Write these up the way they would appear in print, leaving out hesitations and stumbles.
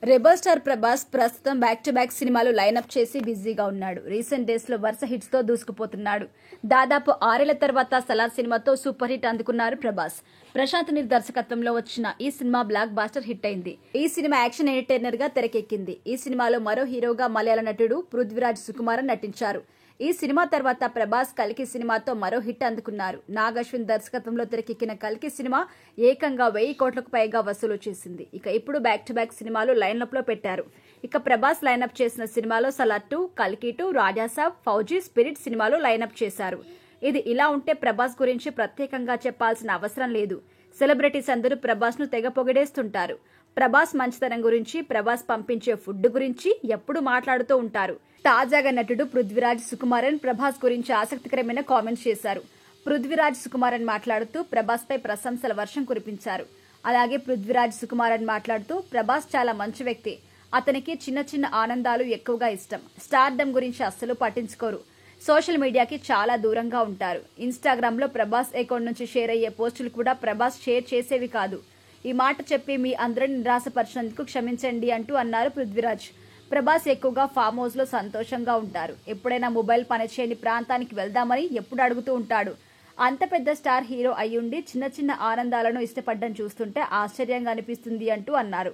Rebel star Prabhas ప్రస్తుతం back to back సినిమాలు lineup చేసి బిజీగా ఉన్నాడు. రీసెంట్ డేస్ లో వరుస హిట్స్ తో దూసుకుపోతున్నాడు. దాదాపు 6 ఏళ్ల తర్వాత సలార్ సినిమాతో సూపర్ హిట్ అందుకున్నారు ప్రభాస్. ప్రశాంత్ నీల్ దర్శకత్వంలో వచ్చిన ఈ సినిమా బ్లాక్ బాస్టర్ హిట్ అయింది. ఈ సినిమా యాక్షన్ ఎంటర్టైనర్ గా తెరకెక్కింది. ఈ సినిమాలో మరో హీరోగా మలయాళ నటుడు పృథ్వీరాజ్ సుకుమారన్ నటించారు. ఈ సినిమా తర్వాత ప్రభాస్ కల్కి సినిమాతో మరో హిట్ అందుకున్నారు. నాగ్ అశ్విన్ దర్శకత్వంలో తెరకెక్కిన కల్కి సినిమా ఏకంగా 1000 కోట్లకు పైగా వసూలు చేసింది. ఇప్పుడు బ్యాక్ టు బ్యాక్ సినిమాలు లైనప్ లో పెట్టారు. ప్రభాస్ లైనప్ చేసిన సినిమాలో సలార్ 2, కల్కి 2, రాజాసాబ్, ఫౌజీ, స్పిరిట్ సినిమాలు లైనప్ చేశారు. ఇది ఇలా ఉంటే ప్రభాస్ గురించి ప్రత్యేకంగా చెప్పాల్సిన అవసరం లేదు. సెలబ్రిటీస్ అందరూ ప్రభాస్ ను తెగ పొగిడేస్తుంటారు. ప్రభాస్ మంచితనం గురించి, ప్రభాస్ పంపించే ఫుడ్ గురించి ఎప్పుడు మాట్లాడుతూ ఉంటారు. తాజాగా నటుడు పృథ్వీరాజ్ సుకుమారన్ ప్రభాస్ గురించి ఆసక్తికరమైన కామెంట్స్ చేశారు. పృథ్వీరాజ్ సుకుమారన్ మాట్లాడుతూ ప్రభాస్ పై ప్రశంసల వర్షం కురిపించారు. అలాగే పృథ్వీరాజ్ సుకుమారన్ మాట్లాడుతూ ప్రభాస్ చాలా మంచి వ్యక్తి. అతనికి చిన్న చిన్న ఆనందాలు ఎక్కువగా ఇష్టం. స్టార్డమ్ గురించి అస్సలు పట్టించుకోరు. సోషల్ మీడియాకి చాలా దూరంగా ఉంటారు. ఇన్స్టాగ్రామ్ లో ప్రభాస్ అకౌంట్ నుంచి షేర్ అయ్యే పోస్టులు కూడా ప్రభాస్ షేర్ చేసేవి కాదు. ఈ మాట చెప్పి మీ అందరిని నిరాశపరిచినందుకు క్షమించండి అంటూ అన్నారు పృథ్వీరాజ్. ప్రభాస్ ఎక్కువగా ఫామ్ హౌస్ లో సంతోషంగా ఉంటారు. ఎప్పుడైనా మొబైల్ పనిచేయని ప్రాంతానికి వెళ్దామని ఎప్పుడు అడుగుతూ ఉంటాడు. అంత పెద్ద స్టార్ హీరో అయ్యుండి చిన్న చిన్న ఆనందాలను ఇష్టపడ్డం చూస్తుంటే ఆశ్చర్యంగా అనిపిస్తుంది అంటూ అన్నారు.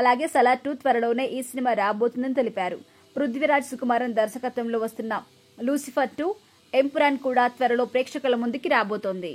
అలాగే సలార్ 2 త్వరలోనే ఈ సినిమా రాబోతుందని తెలిపారు. పృథ్వీరాజ్ సుకుమారన్ దర్శకత్వంలో వస్తున్న లూసిఫర్ 2 ఎంపురాన్ కూడా త్వరలో ప్రేక్షకుల ముందుకి రాబోతోంది.